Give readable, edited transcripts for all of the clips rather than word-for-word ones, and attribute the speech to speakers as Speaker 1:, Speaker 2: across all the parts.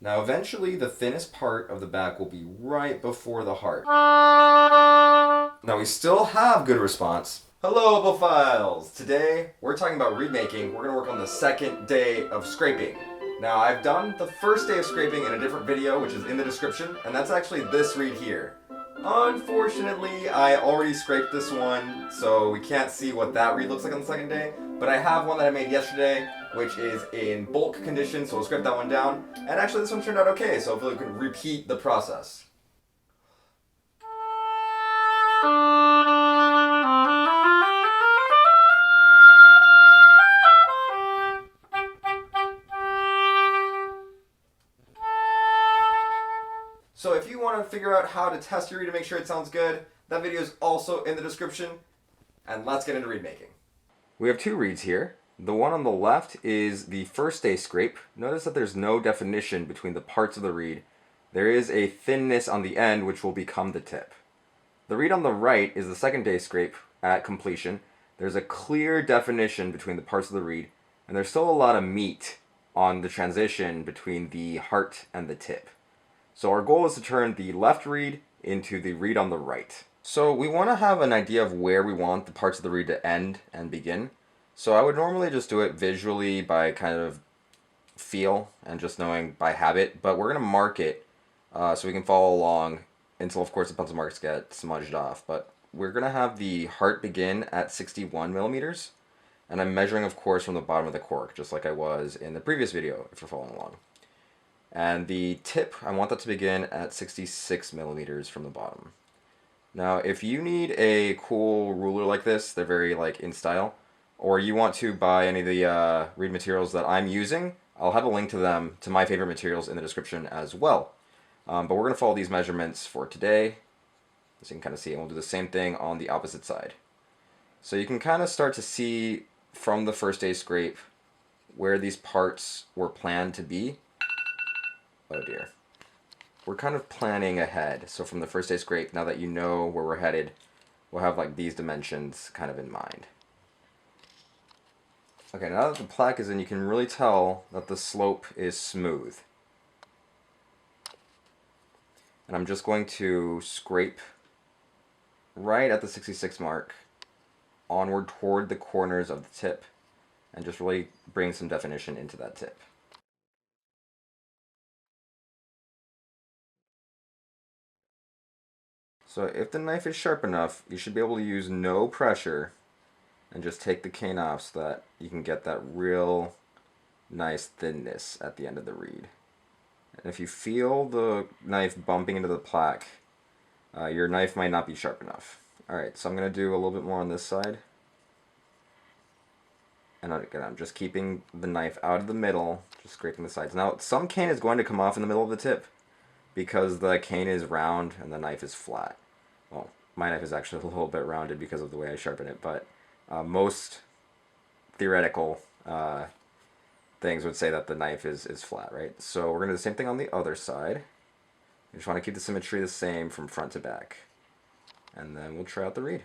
Speaker 1: Now eventually the thinnest part of the back will be right before the heart. Now we still have good response. Hello, Opophiles! Today we're talking about reed making. We're going to work on the second day of scraping. Now I've done the first day of scraping in a different video, which is in the description, and that's actually this reed here. Unfortunately, I already scraped this one, so we can't see what that reed looks like on the second day, but I have one that I made yesterday, which is in bulk condition, so we'll scrape that one down. And actually this one turned out okay, so hopefully we can repeat the process. So if you want to figure out how to test your reed to make sure it sounds good, that video is also in the description. And let's get into reed making. We have two reeds here. The one on the left is the first day scrape. Notice that there's no definition between the parts of the reed. There is a thinness on the end which will become the tip. The reed on the right is the second day scrape at completion. There's a clear definition between the parts of the reed, and there's still a lot of meat on the transition between the heart and the tip. So our goal is to turn the left reed into the reed on the right. So we want to have an idea of where we want the parts of the reed to end and begin. So I would normally just do it visually by kind of feel and just knowing by habit, but we're going to mark it so we can follow along until, of course, the pencil marks get smudged off. But we're going to have the heart begin at 61 millimeters, and I'm measuring, of course, from the bottom of the cork, just like I was in the previous video, if you're following along. And the tip, I want that to begin at 66 millimeters from the bottom. Now, if you need a cool ruler like this, they're very like in style, or you want to buy any of the reed materials that I'm using, I'll have a link to them, to my favorite materials, in the description as well. But we're going to follow these measurements for today, so you can kind of see, and we'll do the same thing on the opposite side. So you can kind of start to see from the first day scrape where these parts were planned to be. Oh dear. We're kind of planning ahead. So from the first day scrape, now that you know where we're headed, we'll have like these dimensions kind of in mind. Okay, now that the plaque is in, you can really tell that the slope is smooth. And I'm just going to scrape right at the 66 mark onward toward the corners of the tip and just really bring some definition into that tip. So if the knife is sharp enough, you should be able to use no pressure and just take the cane off so that you can get that real nice thinness at the end of the reed. And if you feel the knife bumping into the plaque, your knife might not be sharp enough. Alright, so I'm going to do a little bit more on this side. And again, I'm just keeping the knife out of the middle, just scraping the sides. Now, some cane is going to come off in the middle of the tip because the cane is round and the knife is flat. Well, my knife is actually a little bit rounded because of the way I sharpen it, but most theoretical things would say that the knife is flat, right? So we're going to do the same thing on the other side. You just want to keep the symmetry the same from front to back. And then we'll try out the reed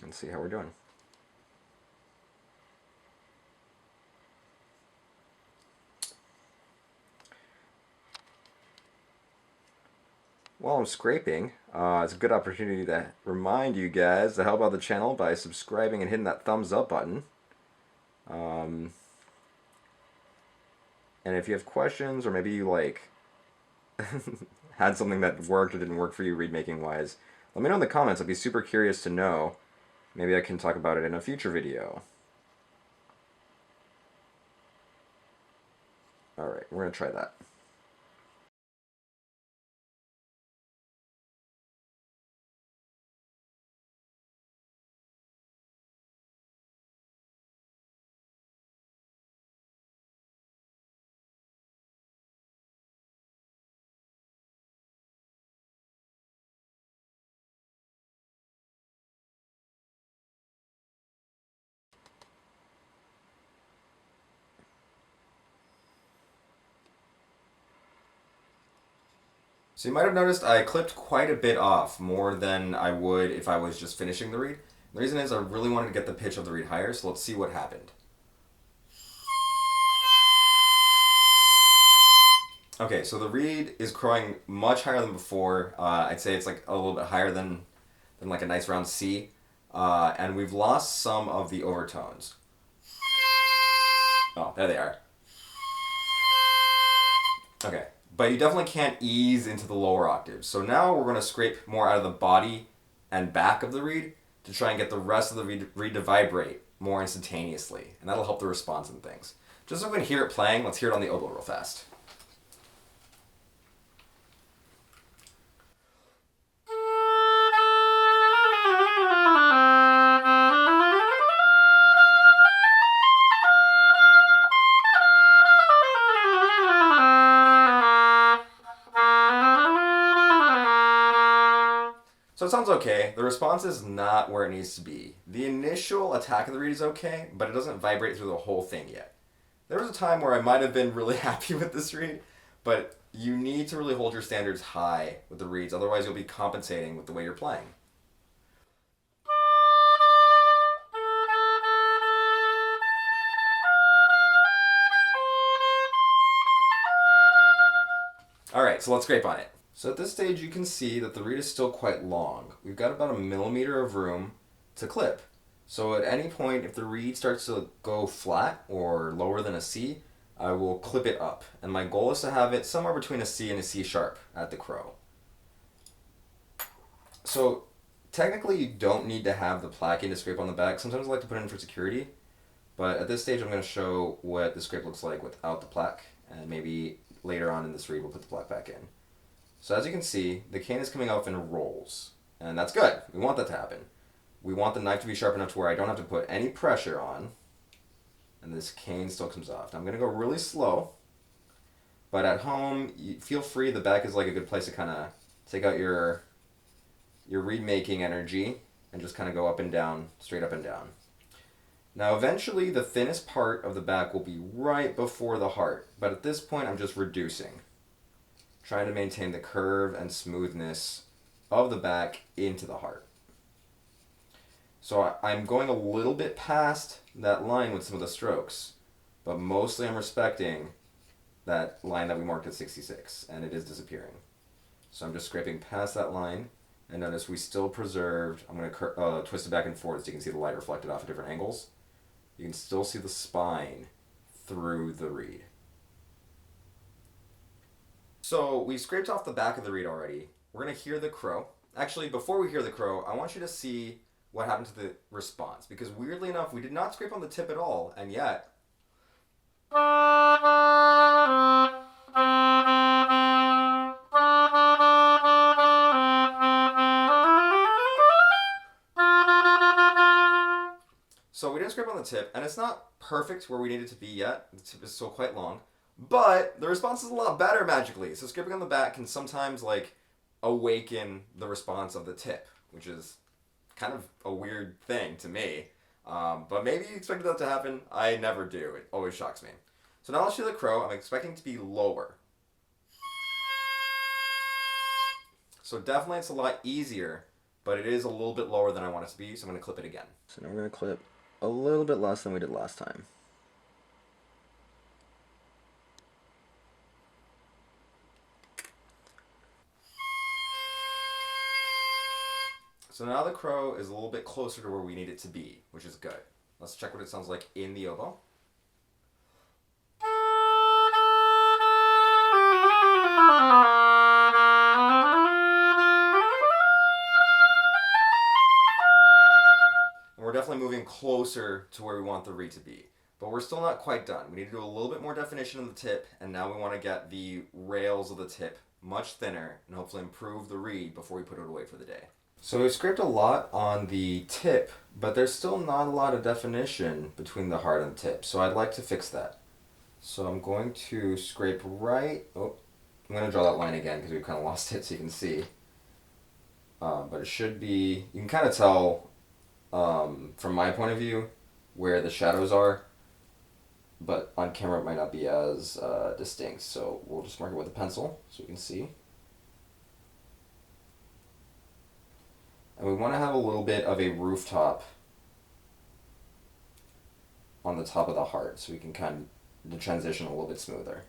Speaker 1: and see how we're doing. While I'm scraping, it's a good opportunity to remind you guys to help out the channel by subscribing and hitting that thumbs up button. And if you have questions, or maybe you like had something that worked or didn't work for you reed making wise, let me know in the comments. I'd be super curious to know. Maybe I can talk about it in a future video. Alright, we're going to try that. So you might have noticed I clipped quite a bit off, more than I would if I was just finishing the reed. The reason is I really wanted to get the pitch of the reed higher, so let's see what happened. Okay, so the reed is crowing much higher than before. I'd say it's like a little bit higher than like a nice round C. And we've lost some of the overtones. Oh, there they are. Okay, but you definitely can't ease into the lower octaves. So now we're going to scrape more out of the body and back of the reed to try and get the rest of the reed to vibrate more instantaneously. And that'll help the response and things. Just so we can hear it playing, let's hear it on the oboe real fast. So it sounds okay. The response is not where it needs to be. The initial attack of the reed is okay, but it doesn't vibrate through the whole thing yet. There was a time where I might have been really happy with this reed, but you need to really hold your standards high with the reeds, otherwise you'll be compensating with the way you're playing. Alright, so let's scrape on it. So at this stage you can see that the reed is still quite long. We've got about a millimeter of room to clip. So at any point, if the reed starts to go flat or lower than a C, I will clip it up. And my goal is to have it somewhere between a C and a C sharp at the crow. So technically you don't need to have the placking to scrape on the back. Sometimes I like to put it in for security. But at this stage I'm going to show what the scrape looks like without the plaque. And maybe later on in this reed we'll put the plaque back in. So as you can see, the cane is coming off in rolls. And that's good. We want that to happen. We want the knife to be sharp enough to where I don't have to put any pressure on. And this cane still comes off. Now I'm going to go really slow. But at home, you feel free. The back is like a good place to kind of take out your reed making energy and just kind of go up and down, straight up and down. Now eventually the thinnest part of the back will be right before the heart. But at this point I'm just reducing. Trying to maintain the curve and smoothness of the back into the heart. So I'm going a little bit past that line with some of the strokes, but mostly I'm respecting that line that we marked at 66, and it is disappearing. So I'm just scraping past that line, and notice we still preserved, I'm going to twist it back and forth so you can see the light reflected off at different angles. You can still see the spine through the reed. So we scraped off the back of the reed already. We're going to hear the crow. Actually, before we hear the crow, I want you to see what happened to the response, because weirdly enough we did not scrape on the tip at all, and yet so we didn't scrape on the tip, and it's not perfect where we need it to be yet. The tip is still quite long, but the response is a lot better magically. So scraping on the back can sometimes like awaken the response of the tip, which is kind of a weird thing to me. But maybe you expected that to happen. I never do. It always shocks me. So now let's do the crow. I'm expecting it to be lower. So definitely it's a lot easier, but it is a little bit lower than I want it to be, so I'm going to clip it again. So now we're going to clip a little bit less than we did last time. So now the crow is a little bit closer to where we need it to be, which is good. Let's check what it sounds like in the oboe. And we're definitely moving closer to where we want the reed to be. But we're still not quite done. We need to do a little bit more definition in the tip, and now we want to get the rails of the tip much thinner and hopefully improve the reed before we put it away for the day. So we've scraped a lot on the tip, but there's still not a lot of definition between the heart and the tip, so I'd like to fix that. So I'm going to scrape right, I'm going to draw that line again because we've kind of lost it so you can see. But it should be, you can kind of tell from my point of view where the shadows are, but on camera it might not be as distinct, so we'll just mark it with a pencil so you can see. And we want to have a little bit of a rooftop on the top of the heart so we can kind of transition a little bit smoother.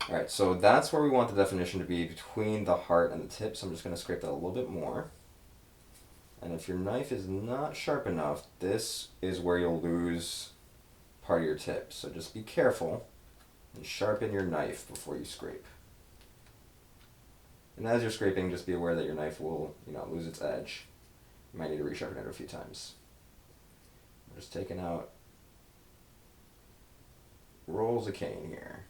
Speaker 1: Alright, so that's where we want the definition to be, between the heart and the tip, so I'm just going to scrape that a little bit more. And if your knife is not sharp enough, this is where you'll lose part of your tip. So just be careful and sharpen your knife before you scrape. And as you're scraping, just be aware that your knife will, lose its edge. You might need to resharpen it a few times. I'm just taking out rolls of cane here.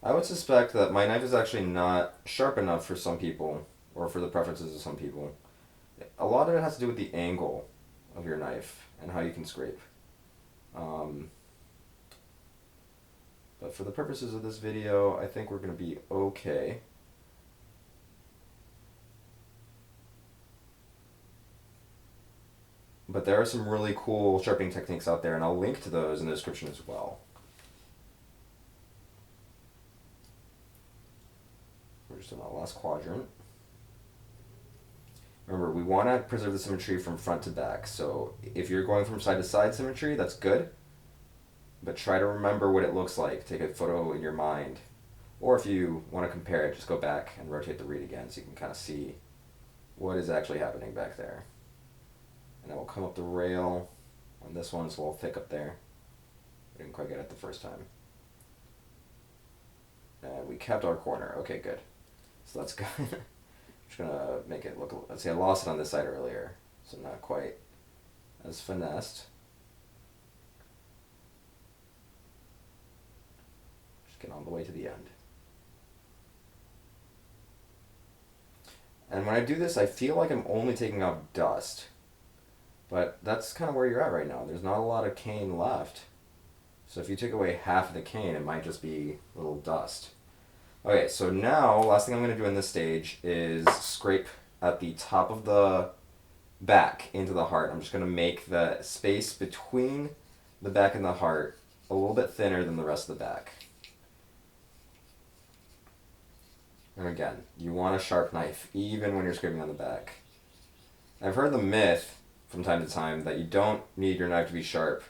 Speaker 1: I would suspect that my knife is actually not sharp enough for some people, or for the preferences of some people. A lot of it has to do with the angle of your knife and how you can scrape. But for the purposes of this video, I think we're going to be okay. But there are some really cool sharpening techniques out there, and I'll link to those in the description as well. We're just in that last quadrant. Remember, we want to preserve the symmetry from front to back. So if you're going from side to side symmetry, that's good. But try to remember what it looks like. Take a photo in your mind. Or if you want to compare it, just go back and rotate the reed again so you can kind of see what is actually happening back there. And then we'll come up the rail on this one. It's a little thick up there. We didn't quite get it the first time. And we kept our corner. Okay, good. So that's good. I'm just going to make it look... Let's see, I lost it on this side earlier. So not quite as finessed. Just get all the way to the end. And when I do this, I feel like I'm only taking off dust. But that's kind of where you're at right now. There's not a lot of cane left. So if you take away half of the cane, it might just be a little dust. Okay, so now, last thing I'm going to do in this stage is scrape at the top of the back into the heart. I'm just going to make the space between the back and the heart a little bit thinner than the rest of the back. And again, you want a sharp knife, even when you're scraping on the back. I've heard the myth from time to time that you don't need your knife to be sharp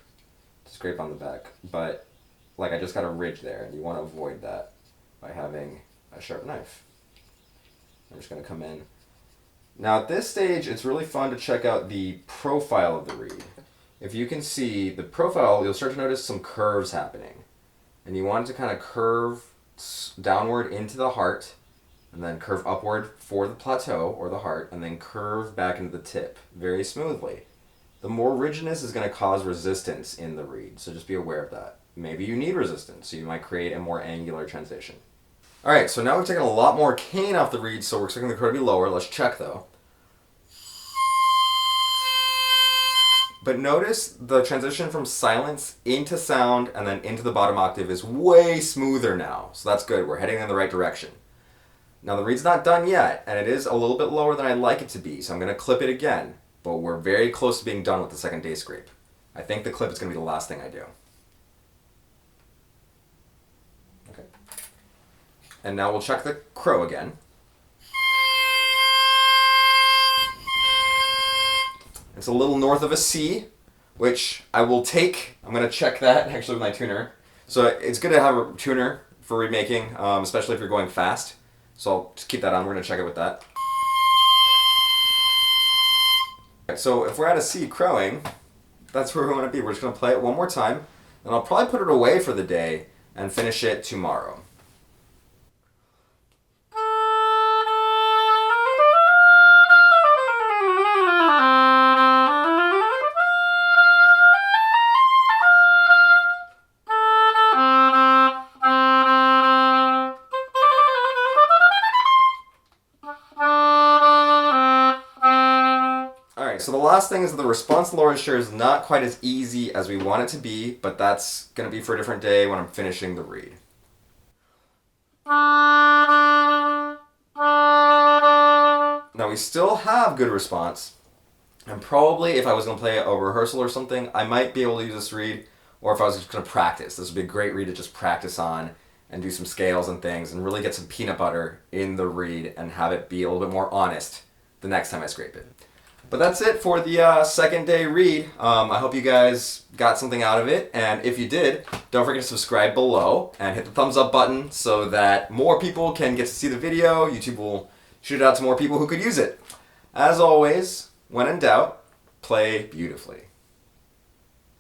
Speaker 1: to scrape on the back, but I just got a ridge there, and you want to avoid that by having a sharp knife. I'm just going to come in. Now at this stage, it's really fun to check out the profile of the reed. If you can see the profile, you'll start to notice some curves happening. And you want it to kind of curve downward into the heart, and then curve upward for the plateau, or the heart, and then curve back into the tip, very smoothly. The more rigidness is going to cause resistance in the reed, so just be aware of that. Maybe you need resistance, so you might create a more angular transition. Alright, so now we've taken a lot more cane off the reed, so we're expecting the crow to be lower. Let's check though. But notice the transition from silence into sound and then into the bottom octave is way smoother now. So that's good, we're heading in the right direction. Now the reed's not done yet, and it is a little bit lower than I'd like it to be, so I'm going to clip it again. But we're very close to being done with the second day scrape. I think the clip is going to be the last thing I do. Okay. And now we'll check the crow again. It's a little north of a C, which I will take. I'm going to check that actually with my tuner. So it's good to have a tuner for reed making, especially if you're going fast. So I'll just keep that on. We're going to check it with that. So if we're at a C crowing, that's where we want to be. We're just going to play it one more time, and I'll probably put it away for the day and finish it tomorrow. So the last thing is that the response to lower register is not quite as easy as we want it to be, but that's going to be for a different day when I'm finishing the reed. Now we still have good response, and probably if I was going to play a rehearsal or something, I might be able to use this reed, or if I was just going to practice. This would be a great reed to just practice on and do some scales and things and really get some peanut butter in the reed and have it be a little bit more honest the next time I scrape it. But that's it for the second day read. I hope you guys got something out of it, and if you did, don't forget to subscribe below and hit the thumbs up button so that more people can get to see the video. YouTube will shoot it out to more people who could use it. As always, when in doubt, play beautifully.